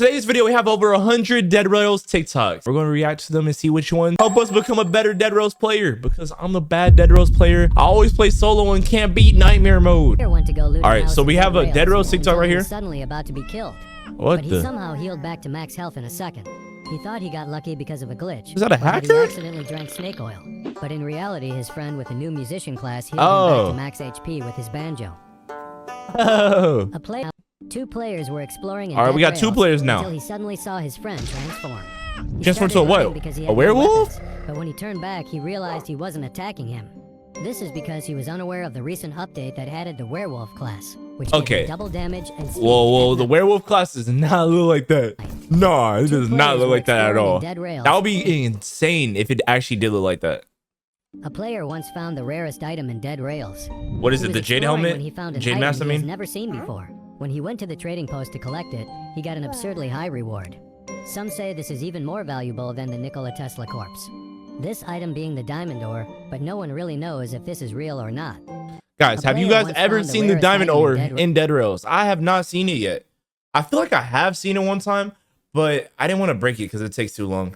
today's video, we have over 100 Dead Rails TikToks. We're going to react to them and see which one help us become a better Dead Rails player, because I'm a bad Dead Rails player. I always play solo and can't beat nightmare mode. All right, so we have a Dead Rails TikTok right here. Suddenly about to be killed. What but he somehow healed back to max health in a second. He thought he got lucky because of a glitch. Is that a hacker? He accidentally drank snake oil. But in reality, his friend with the new musician class healed him back to max HP with his banjo. Oh. Two players were exploring. All right, we got 2 players now. Until he suddenly saw his friend transform. Transform to a what? A werewolf? Weapons, but when he turned back, he realized he wasn't attacking him. This is because he was unaware of the recent update that added the werewolf class, which gave double damage and speed. Whoa, the werewolf class does not look like that. No, it does not look like that at all. That would be insane if it actually did look like that. A player once found the rarest item in Dead Rails. What is it, the Jade helmet? When he found an Jade item mask, I he mean? has never seen before. When he went to the trading post to collect it, he got an absurdly high reward. Some say this is even more valuable than the Nikola Tesla corpse. This item being the diamond ore, but no one really knows if this is real or not. Guys, have you guys ever seen the diamond ore in Dead Rails? I have not seen it yet. I feel like I have seen it one time, but I didn't want to break it because it takes too long.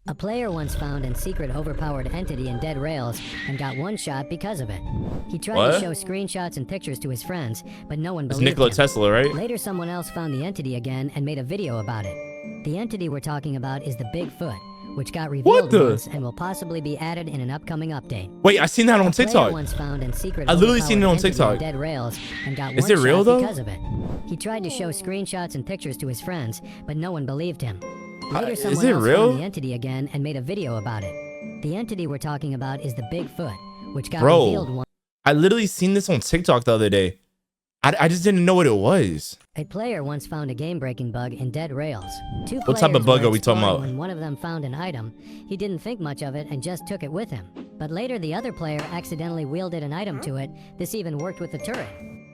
A player once found a secret overpowered entity in Dead Rails and got one shot because of it. He tried to show screenshots and pictures to his friends, but no one believed him. It's Nikola Tesla, right? Later, someone else found the entity again and made a video about it. The entity we're talking about is the Bigfoot, which got revealed once and will possibly be added in an upcoming update. Wait, I seen that on TikTok. Once found a secret I literally seen it on TikTok. Dead Rails and got is it real though? Because of it. He tried to show screenshots and pictures to his friends, but no one believed him. Later, someone else found the entity again and made a video about it. The entity we're talking about is the Bigfoot, which got revealed once. I literally seen this on TikTok the other day. I just didn't know what it was. A player once found a game-breaking bug in Dead Rails. What type of bug are we talking about? When one of them found an item, he didn't think much of it and just took it with him. But later, the other player accidentally wielded an item to it. This even worked with the turret.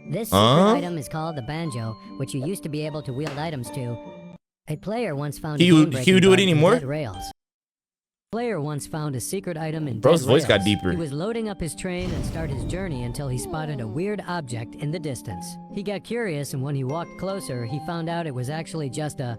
This secret item is called the banjo, which you used to be able to wield items to. A player once found Can you do it anymore? Dead Rails. Player once found a secret item in Bro's Dead voice Rails. got deeper. He was loading up his train and started his journey until he spotted a weird object in the distance. He got curious, and when he walked closer, he found out it was actually just a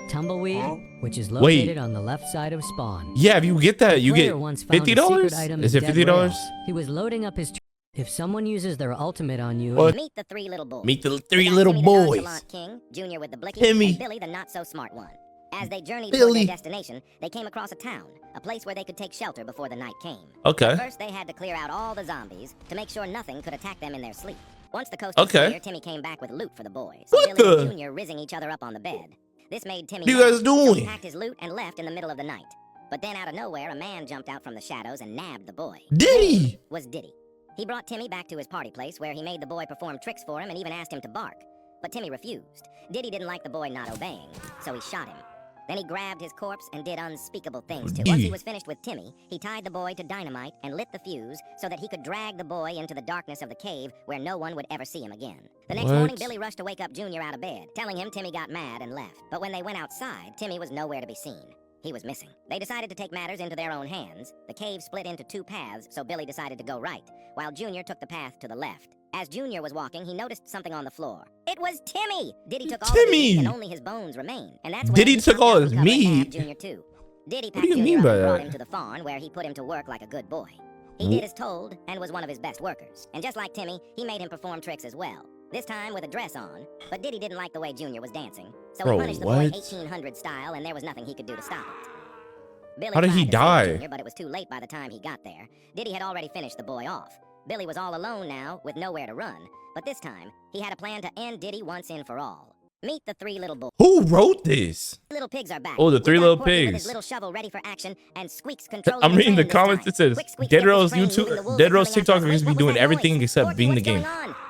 tumbleweed, which is located on the left side of spawn. Yeah, if you get that, you get $50? Is it $50? He was loading up his if someone uses their ultimate on you, meet the 3 little boys. Meet the 3 little boys. King, Junior with the blicky, Timmy, and Billy the not so smart one. As they journeyed toward their destination, they came across a town, a place where they could take shelter before the night came. Okay. First, they had to clear out all the zombies to make sure nothing could attack them in their sleep. Once the coast was clear, Timmy came back with loot for the boys. Billy and Junior rizzing each other up on the bed. This made Timmy. What are you guys doing? So he packed his loot and left in the middle of the night. But then, out of nowhere, a man jumped out from the shadows and nabbed the boy. Diddy was Diddy. He brought Timmy back to his party place, where he made the boy perform tricks for him and even asked him to bark. But Timmy refused. Diddy didn't like the boy not obeying, so he shot him. Then he grabbed his corpse and did unspeakable things to him. Once he was finished with Timmy, he tied the boy to dynamite and lit the fuse so that he could drag the boy into the darkness of the cave where no one would ever see him again. The next morning, Billy rushed to wake up Junior out of bed, telling him Timmy got mad and left. But when they went outside, Timmy was nowhere to be seen. He was missing. They decided to take matters into their own hands. The cave split into 2 paths, so Billy decided to go right, while Junior took the path to the left. As Junior was walking, he noticed something on the floor. It was Timmy! Diddy took all of his meat and only his bones remained. And that's when Diddy took all his meat? Junior too. Diddy packed Junior up and brought him to the farm, where he put him to work like a good boy. He did as told and was one of his best workers. And just like Timmy, he made him perform tricks as well. This time with a dress on, but Diddy didn't like the way Junior was dancing. So he punished the boy 1800 style, and there was nothing he could do to stop it. Billy How did he die? Junior, but it was too late by the time he got there. Diddy had already finished the boy off. Billy was all alone now, with nowhere to run. But this time, he had a plan to end Diddy once and for all. Meet the 3 little boys. Who wrote this? Little pigs are back. Oh, the 3 little pigs. With his little shovel ready for action, and Squeaks controlling I'm reading the comments. It says Dead Rails YouTube, Dead Rails TikTok are going to be doing everything except being the game.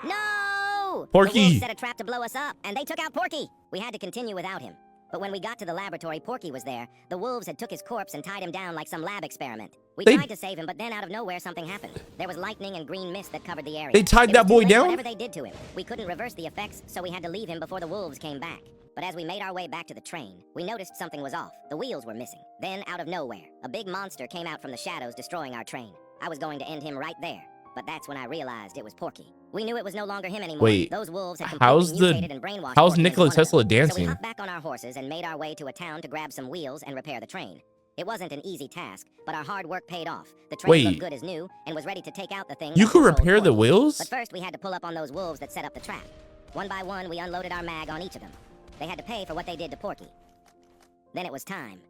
No! Porky! The wolves set a trap to blow us up, and they took out Porky. We had to continue without him. But when we got to the laboratory, Porky was there. The wolves had took his corpse and tied him down like some lab experiment. We tried to save him, but then out of nowhere something happened. There was lightning and green mist that covered the area. They tied that boy down? Whatever they did to him. We couldn't reverse the effects, so we had to leave him before the wolves came back. But as we made our way back to the train, we noticed something was off. The wheels were missing. Then, out of nowhere, a big monster came out from the shadows, destroying our train. I was going to end him right there, but that's when I realized it was Porky. We knew it was no longer him anymore. Wait, Those wolves had how's completely mutated and brainwashed how's Porky Nikola into one of Tesla them. So we dancing? hopped back on our horses and made our way to a town to grab some wheels and repair the train. It wasn't an easy task, but our hard work paid off. The train Wait. looked good as new and was ready to take out the thing. You that could controlled repair the Porky. wheels? But first, we had to pull up on those wolves that set up the trap. One by one, we unloaded our mag on each of them. They had to pay for what they did to Porky. Then it was time.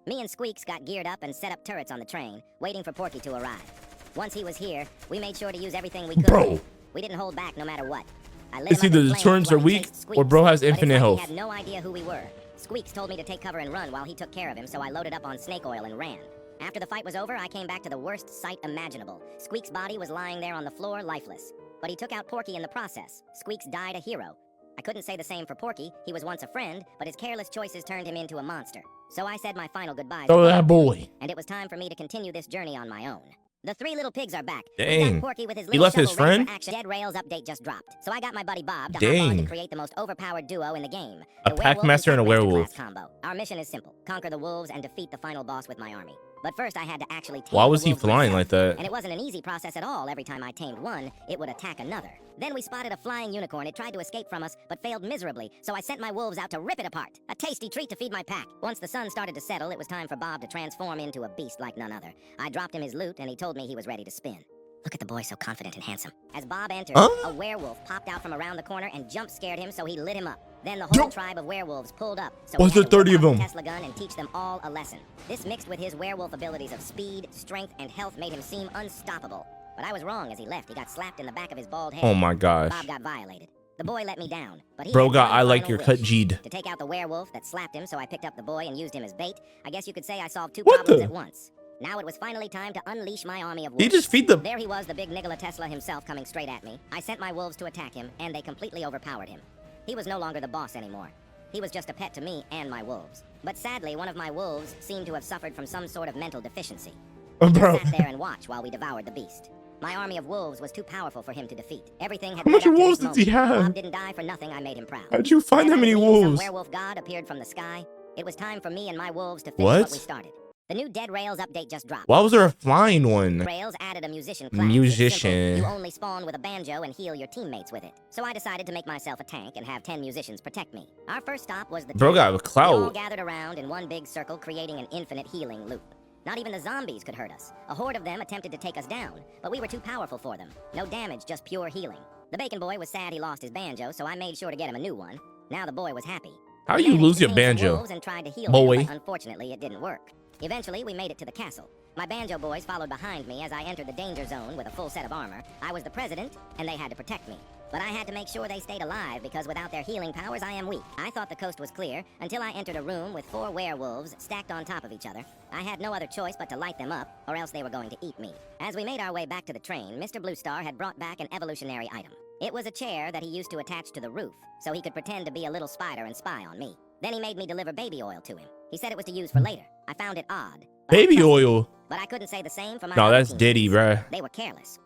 Me and Squeaks got geared up and set up turrets on the train, waiting for Porky to arrive. Once he was here, we made sure to use everything we could. Bro. We didn't hold back no matter what. I lit It's him up either in the flames turrets while are he weak chased or Squeaks, bro has but it's infinite like health. He had no idea who we were. Squeaks told me to take cover and run while he took care of him, so I loaded up on snake oil and ran. After the fight was over, I came back to the worst sight imaginable. Squeaks' body was lying there on the floor, lifeless. But he took out Porky in the process. Squeaks died a hero. I couldn't say the same for Porky. He was once a friend, but his careless choices turned him into a monster. So I said my final goodbyes. Oh, to that him, boy. and it was time for me to continue this journey on my own. The three little pigs are back. We Dang. got Porky with his He little left his shovel ready for friend? action. Dead Rails update just dropped. So I got my buddy Bob to hop on to Dang. create the most overpowered duo in the game. A The Pack werewolf Master and a Pack Master werewolf. class combo. Our mission is simple. Conquer the wolves and defeat the final boss with my army. But first I had to actually tame Why the was he wolves flying myself. like that? And it wasn't an easy process at all. Every time I tamed one, it would attack another. Then we spotted a flying unicorn. It tried to escape from us, but failed miserably. So I sent my wolves out to rip it apart. A tasty treat to feed my pack. Once the sun started to settle, it was time for Bob to transform into a beast like none other. I dropped him his loot, and he told me he was ready to spin. Look at the boy, so confident and handsome. As Bob entered, Huh? a werewolf popped out from around the corner and jump scared him, so he lit him up. Then the whole Yo. tribe of werewolves pulled up, so Why we is there had to whip 30 of out the them? Tesla gun and teach them all a lesson. This mixed with his werewolf abilities of speed, strength, and health made him seem unstoppable. But I was wrong as he left. He got slapped in the back of his bald head. Oh my gosh. Bob got violated. The boy let me down, but he Bro had got one I like final your wish. cut G'd. To take out the werewolf that slapped him, so I picked up the boy and used him as bait. I guess you could say I solved two What problems the? at once. Now it was finally time to unleash my army of He wolves. just feed the There he was, the big Nikola Tesla himself, coming straight at me. I sent my wolves to attack him, and they completely overpowered him. He was no longer the boss anymore. He was just a pet to me and my wolves. But sadly, one of my wolves seemed to have suffered from some sort of mental deficiency. bro. Sat there and watched while we devoured the beast. My army of wolves was too powerful for him to defeat. Everything had How much led up to wolves this does he moment. have? Bob didn't die for nothing. I made him proud. How'd you find that As I many believe some wolves? werewolf god appeared from the sky. It was time for me and my wolves to finish What? what we started. The new Dead Rails update just dropped. Why was there a flying one? Rails added a musician class. It's Musician. simple. You only spawn with a banjo and heal your teammates with it. So I decided to make myself a tank and have 10 musicians protect me. Our first stop was the Bro town. got a We all clout. gathered around in one big circle, creating an infinite healing loop. Not even the zombies could hurt us. A horde of them attempted to take us down, but we were too powerful for them. No damage, just pure healing. The bacon boy was sad he lost his banjo, so I made sure to get him a new one. Now the boy was happy. How We you managed lose to your tame some banjo? wolves and tried to heal Boy. them, but unfortunately it didn't work. Eventually, we made it to the castle. My banjo boys followed behind me as I entered the danger zone with a full set of armor. I was the president, and they had to protect me. But I had to make sure they stayed alive because without their healing powers, I am weak. I thought the coast was clear until I entered a room with 4 werewolves stacked on top of each other. I had no other choice but to light them up, or else they were going to eat me. As we made our way back to the train, Mr. Bluestar had brought back an evolutionary item. It was a chair that he used to attach to the roof, so he could pretend to be a little spider and spy on me. Then he made me deliver baby oil to him. He said it was to use for later. I found it odd. but I Baby trusted him. oil. But I couldn't say the same for my No, other that's Diddy, teammates. bruh. They were careless.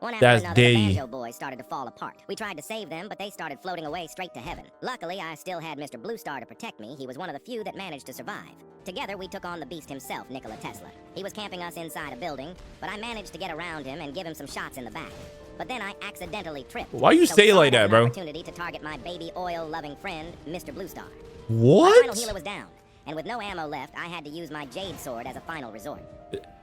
One after That's another, Diddy. the banjo boys started to fall apart. We tried to save them, but they started floating away straight to heaven. Luckily, I still had Mr. Bluestar to protect me. He was one of the few that managed to survive. Together, we took on the beast himself, Nikola Tesla. He was camping us inside a building, but I managed to get around him and give him some shots in the back. But then I accidentally tripped. Why you So say it Saul like had that, an bro? Opportunity to target my baby oil-loving friend, Mr. Bluestar. My final What? healer was down, and with no ammo left, I had to use my jade sword as a final resort.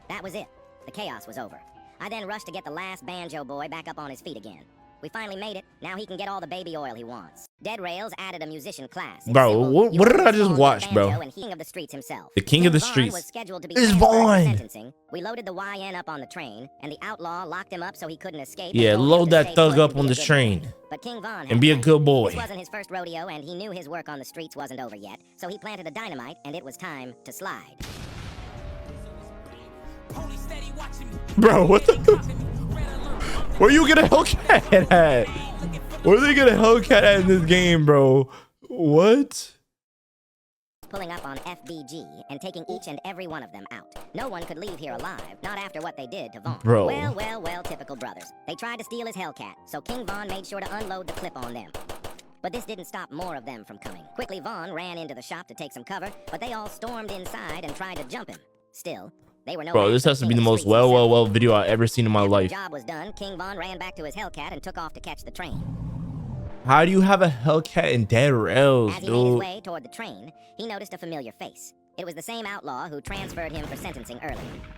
That was it. The chaos was over. I then rushed to get the last banjo boy back up on his feet again. We finally made it. Now he can get all the baby oil he wants. Dead Rails added a musician class. It's Bro, simple. what- You what did only I just spawn with watch, a bro? banjo and King of the Streets himself. The King of the Vaughn Streets. was scheduled to be It's transferred for Vaughn. sentencing. We loaded the YN up on the train, and the outlaw locked him up so he couldn't escape. Yeah, and told him load to that stay thug put up and on be a this good train. boy. But King Vaughn had And be a plans. good boy. This wasn't his first rodeo, and he knew his work on the streets wasn't over yet. So he planted a dynamite, and it was time to slide. Bro, what the? Where you gonna Hellcat at? Where are they gonna Hellcat at in this game, bro? What? Pulling up on FBG and taking each and every one of them out. No one could leave here alive, not after what they did to Vaughn. Bro. Well, typical brothers. They tried to steal his Hellcat, so King Vaughn made sure to unload the clip on them. But this didn't stop more of them from coming. Quickly, Vaughn ran into the shop to take some cover, but they all stormed inside and tried to jump him. Still, They were no Bro, match this for has to King be the of most Streets himself. well video I've ever seen in my After life. the job was done, King Von ran back to his Hellcat and took off to catch the train. How do you have a Hellcat in dead rails, As he made his dude? way toward the train, he noticed a familiar face. It was the same outlaw who transferred him for sentencing earlier.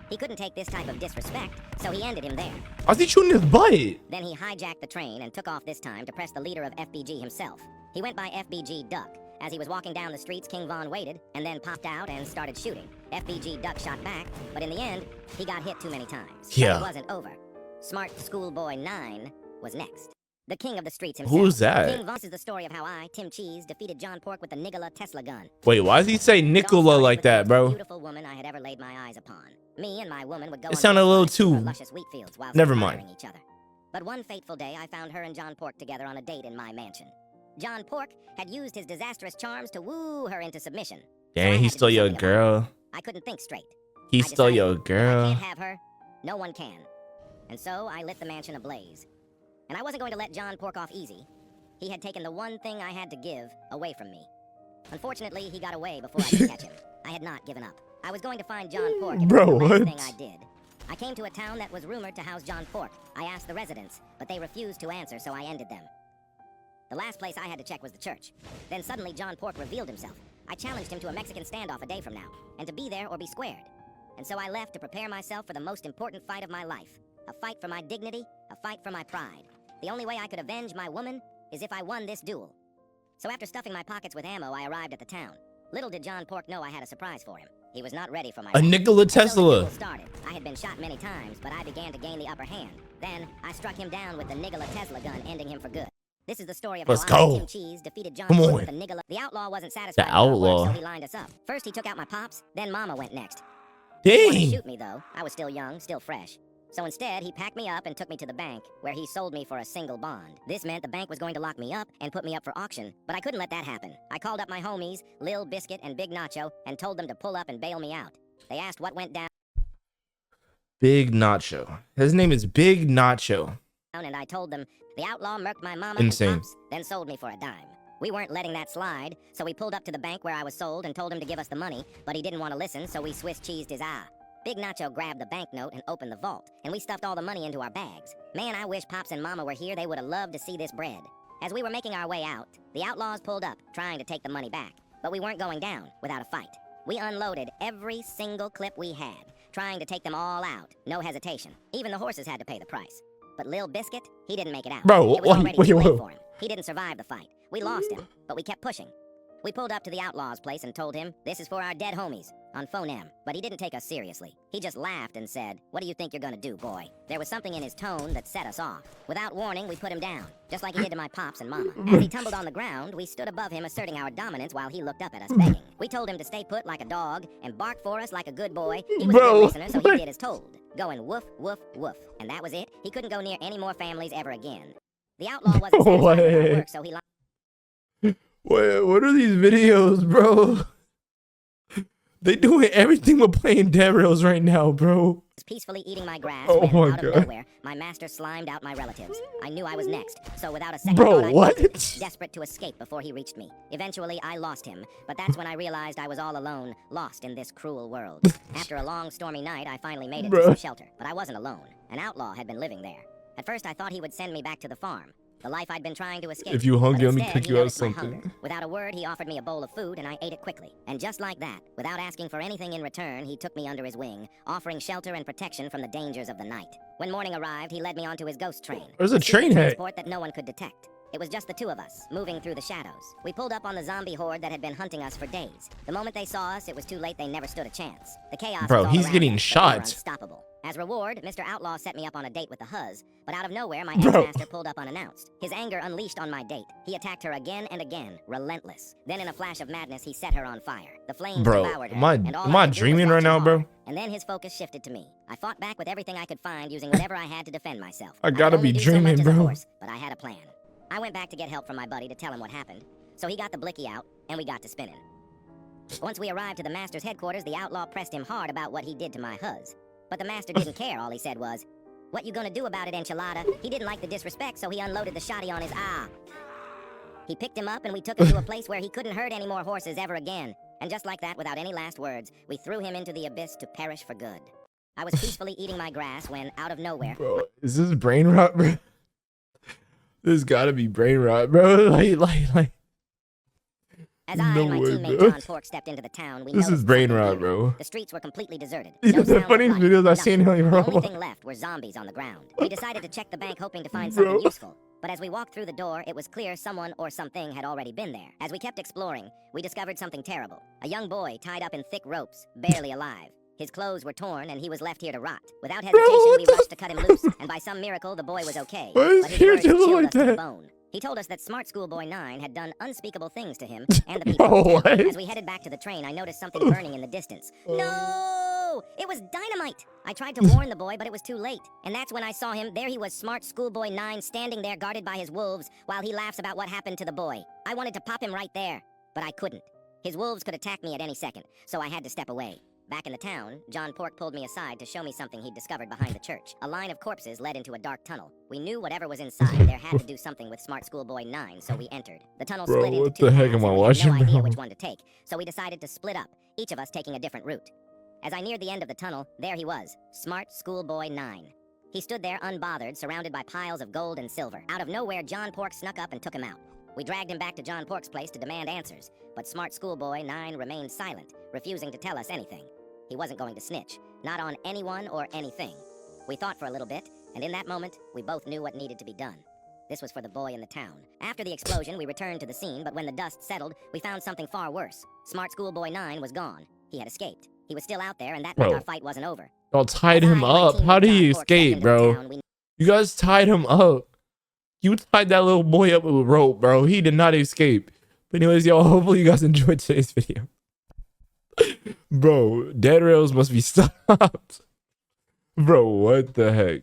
He couldn't take this type of disrespect, so he ended him there. Why's he shooting his butt? Then he hijacked the train and took off this time to press the leader of FBG himself. He went by FBG Duck. As he was walking down the streets, King Von waited and then popped out and started shooting. FBG Duck shot back, but in the end, he got hit too many times. Yeah. But it wasn't over. Smart Schoolboy 9 was next. The king of the streets himself. Who's that? King Von. This is the story of how I, Tim Cheese, defeated John Pork with the Nikola Tesla gun. Wait, why does he say It all Nicola started like with the that, most bro? Beautiful woman I had ever laid my eyes upon. Me and my woman would go. It on sounded a little walks through too- her luscious wheat fields while Never mind. admiring each other. But one fateful day, I found her and John Pork together on a date in my mansion. John Pork had used his disastrous charms to woo her into submission. So I Dang, had he to do stole your something about it. girl. I couldn't think straight. He I stole decided, your if I girl. can't have her, no one can. And so I lit the mansion ablaze. And I wasn't going to let John Pork off easy. He had taken the one thing I had to give away from me. Unfortunately, he got away before I could catch him. I had not given up. I was going to find John Pork, and Bro, it was the last what? thing I did. I came to a town that was rumored to house John Pork. I asked the residents, but they refused to answer, so I ended them. The last place I had to check was the church. Then suddenly John Pork revealed himself. I challenged him to a Mexican standoff a day from now, and to be there or be squared. And so I left to prepare myself for the most important fight of my life. A fight for my dignity, a fight for my pride. The only way I could avenge my woman is if I won this duel. So after stuffing my pockets with ammo, I arrived at the town. Little did John Pork know I had a surprise for him. He was not ready for my A Nikola So the Tesla. duel started. I had been shot many times, but I began to gain the upper hand. Then I struck him down with the Nikola Tesla gun, ending him for good. This is the story of Let's how go. I, Tim Cheese, defeated John Come Pork on. with the Nikola. The outlaw wasn't satisfied The with our work, outlaw. so he lined us up. First he took out my pops, then Mama went next. He didn't want to Dang. shoot me though. I was still young, still fresh. So instead, he packed me up and took me to the bank, where he sold me for a single bond. This meant the bank was going to lock me up and put me up for auction, but I couldn't let that happen. I called up my homies, Lil Biscuit and Big Nacho, and told them to pull up and bail me out. They asked what went down, Big Nacho. His name is Big Nacho. and I told them the outlaw murked my mama Insane. and pops, then sold me for a dime. We weren't letting that slide, so we pulled up to the bank where I was sold and told him to give us the money, but he didn't want to listen, so we Swiss cheesed his eye. Big Nacho grabbed the banknote and opened the vault, and we stuffed all the money into our bags. Man, I wish Pops and Mama were here. They would have loved to see this bread. As we were making our way out, the outlaws pulled up, trying to take the money back. But we weren't going down without a fight. We unloaded every single clip we had, trying to take them all out, no hesitation. Even the horses had to pay the price. But Lil Biscuit, he didn't make it out. Bro, It was already too late wait. for him. He didn't survive the fight. We lost him, but we kept pushing. We pulled up to the outlaw's place and told him, this is for our dead homies, on phoneme. But he didn't take us seriously. He just laughed and said, what do you think you're gonna do, boy? There was something in his tone that set us off. Without warning, we put him down, just like he did to my pops and mama. As he tumbled on the ground, we stood above him asserting our dominance while he looked up at us begging. We told him to stay put like a dog and bark for us like a good boy. He was a Bro, good listener, so he what? did as told, going woof, woof, woof. And that was it. He couldn't go near any more families ever again. The outlaw wasn't satisfied with our What? work, so he What are these videos, bro? They doing everything but playing dead rails right now, bro. was peacefully eating my grass Oh when, my out of God. nowhere, my master slimed out my relatives. I knew I was next, so without a second Bro, thought, I what? bolted, desperate to escape before he reached me. Eventually, I lost him, but that's when I realized I was all alone, lost in this cruel world. After a long, stormy night, I finally made it to Bruh. some shelter, but I wasn't alone. An outlaw had been living there. At first, I thought he would send me back to the farm, the life I'd been trying to escape. If you hungry, But let me instead, cook he you out noticed my something. hunger. Without a word, he offered me a bowl of food, and I ate it quickly. And just like that, without asking for anything in return, he took me under his wing, offering shelter and protection from the dangers of the night. When morning arrived, he led me onto his ghost train. There's a secret train head. transport that no one could detect. It was just the two of us, moving through the shadows. We pulled up on the zombie horde that had been hunting us for days. The moment they saw us, it was too late. They never stood a chance. The chaos Bro, was all he's around getting us, but we were shot. unstoppable. As reward, Mr. Outlaw set me up on a date with the Huz, but out of nowhere, my Bro. ex-master pulled up unannounced. His anger unleashed on my date. He attacked her again and again, relentless. Then in a flash of madness, he set her on fire. The flames Bro, devoured her, am I and all am I could do was dreaming watch right him now, bro? hard. And then his focus shifted to me. I fought back with everything I could find, using whatever I had to defend myself. I gotta could only be do so dreaming, much as a bro. horse, but I had a plan. I went back to get help from my buddy to tell him what happened. So he got the blicky out, and we got to spinning. Once we arrived to the master's headquarters, the outlaw pressed him hard about what he did to my Huz. But the master didn't care. All he said was, "What you gonna do about it, enchilada?" He didn't like the disrespect, so he unloaded the shotty on his eye. He picked him up, and we took him to a place where he couldn't hurt any more horses ever again. And just like that, without any last words, we threw him into the abyss to perish for good. I was peacefully eating my grass when, out of nowhere... Bro, is this brain rot, bro? This gotta be brain rot, bro. Like. As I and my teammate bro. John Pork stepped into the town, we This is noticed brain something rot, beautiful. bro. The streets were completely deserted. These No are the sound of funniest life, videos I've seen nothing. in The only Roblox. thing left were zombies on the ground. We decided to check the bank hoping to find something useful. But as we walked through the door, it was clear someone or something had already been there. As we kept exploring, we discovered something terrible. A young boy tied up in thick ropes, barely alive. His clothes were torn and he was left here to rot. Without hesitation, we rushed to cut him loose, and by some miracle, the boy was okay. Why is But his here words to look chilled like us to the that? bone. He told us that Smart Schoolboy 9 had done unspeakable things to him and the people. Bro, in town. what? As we headed back to the train, I noticed something burning in the distance. No! It was dynamite! I tried to warn the boy, but it was too late. And that's when I saw him. There he was, Smart Schoolboy 9, standing there guarded by his wolves, while he laughs about what happened to the boy. I wanted to pop him right there, but I couldn't. His wolves could attack me at any second, so I had to step away. Back in the town, John Pork pulled me aside to show me something he'd discovered behind the church. A line of corpses led into a dark tunnel. We knew whatever was inside there had to do something with Smart Schoolboy 9, so we entered. The tunnel Bro, split into what two the heck paths, am I and we had watching, no idea bro? which one to take, so we decided to split up, each of us taking a different route. As I neared the end of the tunnel, there he was, Smart Schoolboy 9. He stood there unbothered, surrounded by piles of gold and silver. Out of nowhere, John Pork snuck up and took him out. We dragged him back to John Pork's place to demand answers, but Smart Schoolboy 9 remained silent, refusing to tell us anything. He wasn't going to snitch, not on anyone or anything. We thought for a little bit, and in that moment, we both knew what needed to be done. This was for the boy in the town. After the explosion, we returned to the scene, but when the dust settled, we found something far worse. Smart Schoolboy 9 was gone. He had escaped. He was still out there, and that meant Bro. our fight wasn't over. Y'all tied As I him and my up. teammate How did John he Pork stepped escape, into the bro? town, we You guys tied him up. You tied that little boy up with a rope, bro. He did not escape. But anyways, y'all, hopefully you guys enjoyed today's video. Bro, dead rails must be stopped. Bro, what the heck?